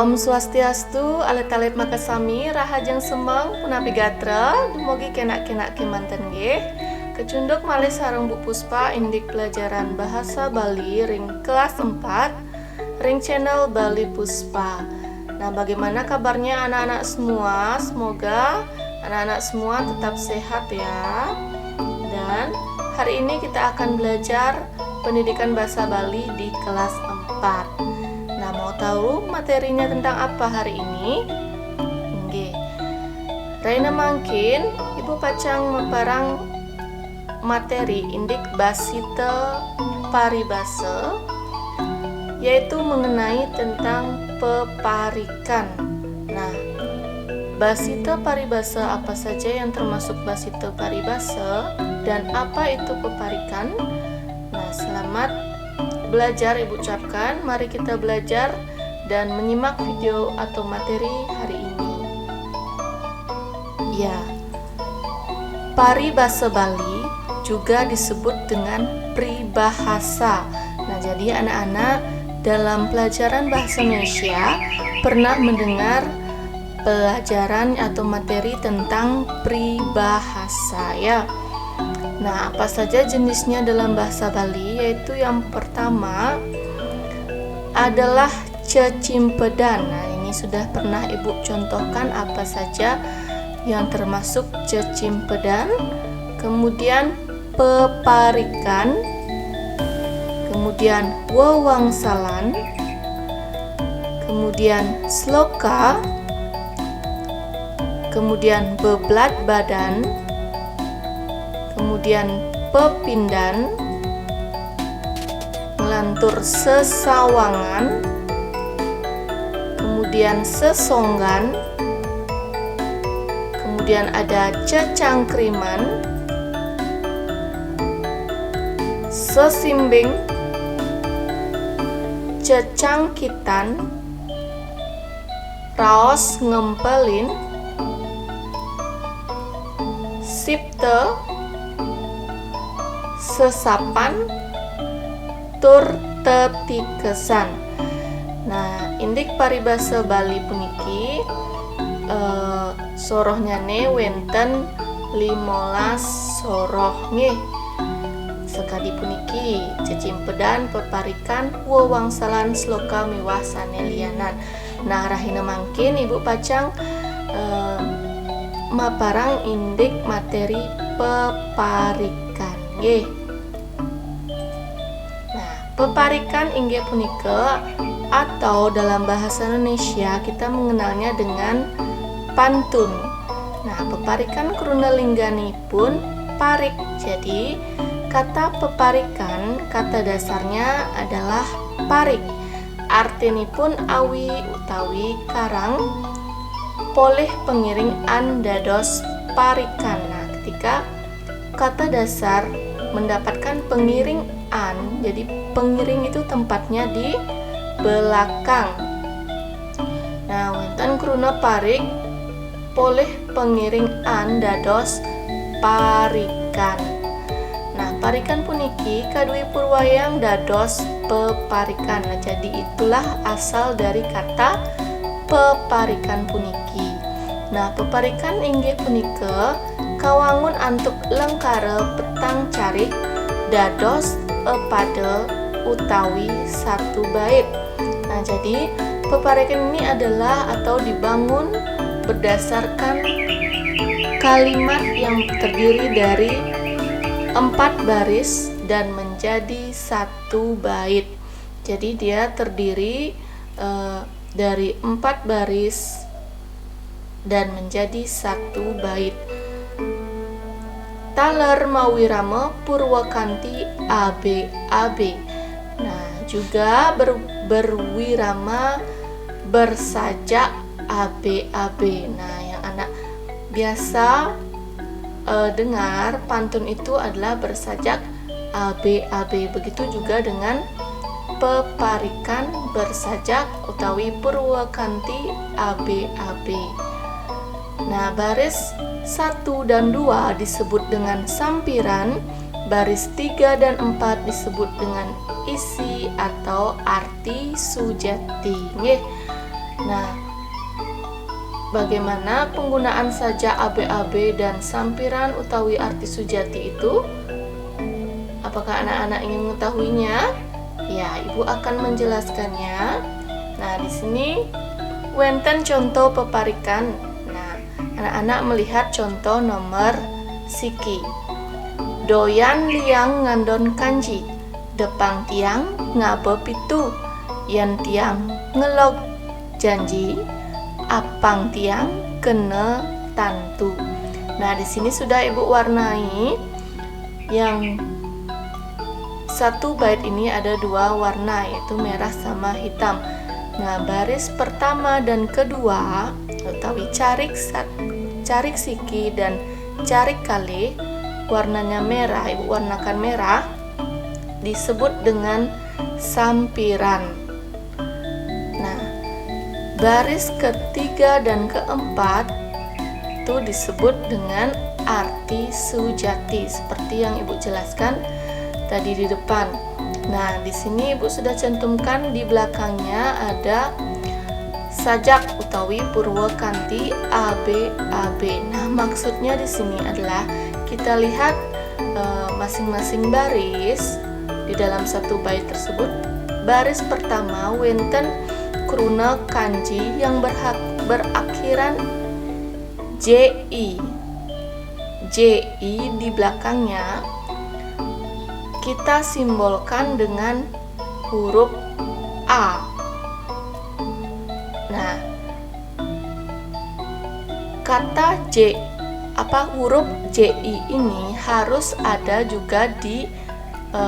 Om Swastiastu, alet-alet makasami, rahajeng semang, punapi gatra, dumugi kenak-kenak kemanten nggih. Kecunduk malih sareng Bu Puspa indik pelajaran bahasa Bali ring kelas 4, ring channel Bali Puspa. Nah, bagaimana kabarnya anak-anak semua? Semoga anak-anak semua tetap sehat ya. Dan hari ini kita akan belajar pendidikan bahasa Bali di kelas 4. Nah, mau tahu materinya tentang apa hari ini? Nggih. Raina mangkin Ibu pacang meparang materi indik basita paribasa, yaitu mengenai tentang peparikan. Nah, basita paribasa apa saja yang termasuk basita paribasa dan apa itu peparikan? Nah, selamat belajar Ibu ucapkan. Mari kita belajar dan menyimak video atau materi hari ini. Ya, paribasa Bali juga disebut dengan pribahasa. Nah, jadi anak-anak dalam pelajaran bahasa Indonesia pernah mendengar pelajaran atau materi tentang pribahasa ya. Nah, apa saja jenisnya dalam bahasa Bali? Yaitu yang pertama adalah cecimpedan. Nah, ini sudah pernah Ibu contohkan apa saja yang termasuk cecimpedan. Kemudian peparikan, kemudian wewangsalan, kemudian sloka, kemudian bebelat badan, kemudian pepindan, ngelantur sesawangan, kemudian sesonggan, kemudian ada cecangkriman, sesimbing, cecangkitan, raos ngempelin, sipte, sesapan, tur tetikesan. Nah, indik paribasa Bali puniki sorohnyane wenten 15 soroh nggih. Sekadi puniki cecimpedan, peparikan, wewangsalan, sloka, miwah sanelianan. Nah, rahina mangkin Ibu pacang maparang indik materi peparikan nggih. Nah, peparikan inggih punika atau dalam bahasa Indonesia kita mengenalnya dengan pantun. Nah, peparikan krunalingganipun parik. Jadi, kata peparikan kata dasarnya adalah parik. Artinipun awi utawi karang poleh pengiring an dados parikan. Nah, ketika kata dasar mendapatkan pengiring an, jadi pengiring itu tempatnya di belakang. Nah, wonten kruna parik poleh pengiring an dados parikan. Nah, parikan puniki kadui purwayang dados peparikan. Nah, jadi itulah asal dari kata peparikan puniki. Nah, peparikan inggih punika kawangun antuk lengkare petang carik dados pada utawi satu bait. Nah, jadi peparikan ini adalah atau dibangun berdasarkan kalimat yang terdiri dari 4 baris dan menjadi satu bait. Jadi dia terdiri dari 4 baris dan menjadi satu bait. Taler mawirama purwakanti AB. Nah, juga berwirama bersajak AB. Nah, yang anak biasa dengar pantun itu adalah bersajak AB. Begitu juga dengan peparikan bersajak utawi purwakanti AB. Nah, baris 1 dan 2 disebut dengan sampiran, baris 3 dan 4 disebut dengan isi atau arti sujati. Nggih. Nah, bagaimana penggunaan sajak ABAB dan sampiran utawi arti sujati itu? Apakah anak-anak ingin mengetahuinya? Ya, Ibu akan menjelaskannya. Nah, di sini wenten contoh peparikan. Nah, anak-anak melihat contoh nomor siki. Doyan liang ngandon kanji, depang tiang ngabe pitu, yen tiang ngelog janji, apang tiang kena tantu. Nah, di sini sudah Ibu warnai. Yang satu bait ini ada dua warna, yaitu merah sama hitam. Nah, baris pertama dan kedua utawi carik siki dan carik kali warnanya merah, Ibu warnakan merah, disebut dengan sampiran. Nah, baris ketiga dan keempat itu disebut dengan arti sujati, seperti yang Ibu jelaskan tadi di depan. Nah, di sini Ibu sudah cantumkan di belakangnya ada sajak utawi Purwakanti ABAB. Nah, maksudnya di sini adalah kita lihat masing-masing baris di dalam satu bait tersebut. Baris pertama wenten kruna kanji yang berakhiran JI. JI di belakangnya kita simbolkan dengan huruf A. Nah, kata huruf JI ini harus ada juga di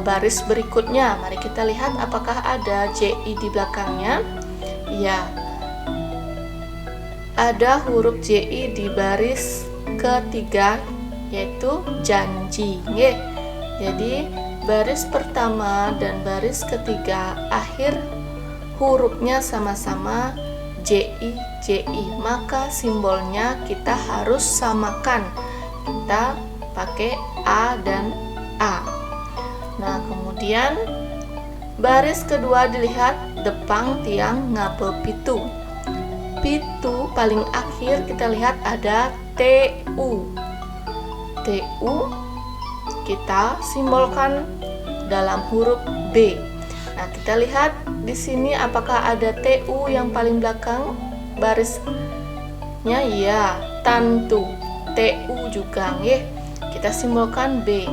baris berikutnya. Mari kita lihat apakah ada JI di belakangnya. Ya, ada huruf JI di baris ketiga, yaitu janji. Jadi baris pertama dan baris ketiga akhir hurufnya sama-sama JI, maka simbolnya kita harus samakan. Kita pakai A dan A. Nah, kemudian baris kedua dilihat depang tiang ngabe pitu. Pitu paling akhir kita lihat ada TU. TU kita simbolkan dalam huruf B. Nah, kita lihat di sini apakah ada TU yang paling belakang barisnya? Ya, tantu. TU juga, kita simbolkan B.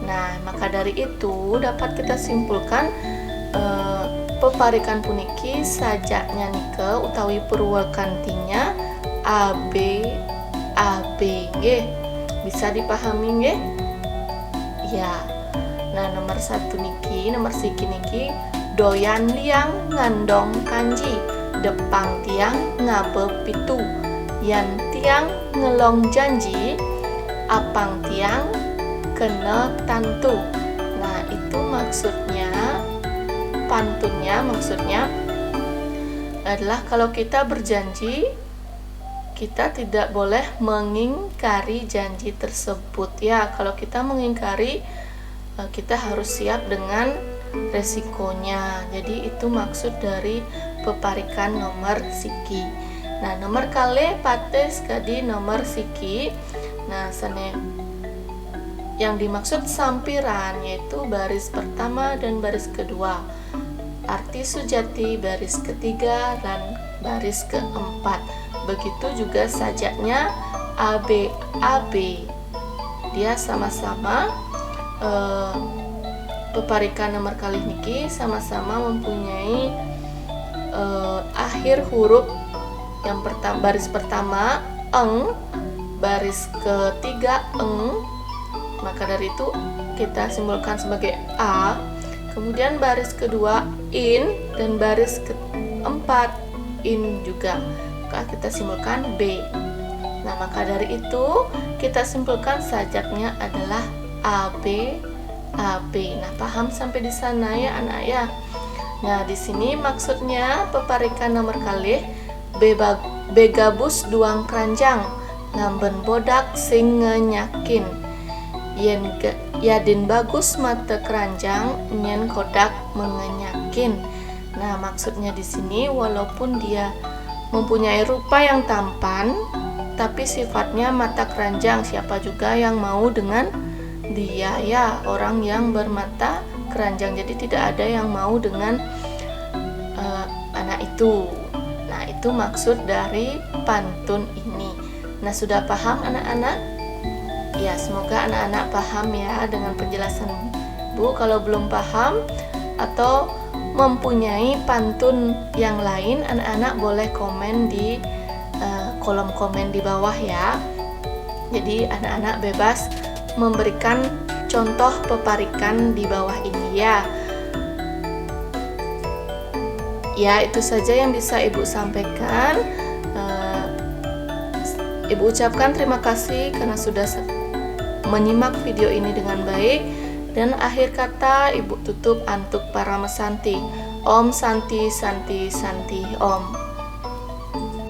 Nah, maka dari itu dapat kita simpulkan peparikan puniki sajaknya nike utawi Purwakantinya ABAB. Bisa dipahami ya. Nah, nomor siki niki doyan liang ngandong kanji, depang tiang ngabe pitu, yan tiang ngelong janji, apang tiang kena tantu. Nah, itu maksudnya, pantunnya maksudnya adalah kalau kita berjanji, kita tidak boleh mengingkari janji tersebut. Ya, kalau kita mengingkari, kita harus siap dengan resikonya. Jadi itu maksud dari peparikan nomor siki. Nah, nomor kali pates kadi nomor siki. Nah, yang dimaksud sampiran yaitu baris pertama dan baris kedua. Arti sujati baris ketiga dan baris keempat. Begitu juga sajaknya ABAB. Dia sama-sama peparikan nomor kalih niki sama-sama mempunyai akhir huruf yang baris pertama eng, baris ketiga eng, maka dari itu kita simbolkan sebagai A. Kemudian baris kedua in dan baris keempat in juga, maka kita simbolkan B. Nah, maka dari itu kita simpulkan sajaknya adalah ABAB. Nah, paham sampai di sana ya anak ya. Nah, di sini maksudnya peparikan nomor kalih begabus duang keranjang ngamben bodak sing ngenyakin yen yadin bagus mata keranjang nyen kodak mengenyakin. Nah, maksudnya di sini walaupun dia mempunyai rupa yang tampan, tapi sifatnya mata keranjang. Siapa juga yang mau dengan dia ya, orang yang bermata keranjang. Jadi tidak ada yang mau dengan anak itu. Nah, itu maksud dari pantun ini. Nah, sudah paham anak-anak? Ya, semoga anak-anak paham ya dengan penjelasan Bu. Kalau belum paham atau mempunyai pantun yang lain, anak-anak boleh komen di kolom komen di bawah ya. Jadi anak-anak bebas memberikan contoh peparikan di bawah ini ya. Ya, itu saja yang bisa Ibu sampaikan. Ibu ucapkan terima kasih karena sudah menyimak video ini dengan baik. Dan akhir kata Ibu tutup untuk para mesanti. Om Santi Santi Santi Om.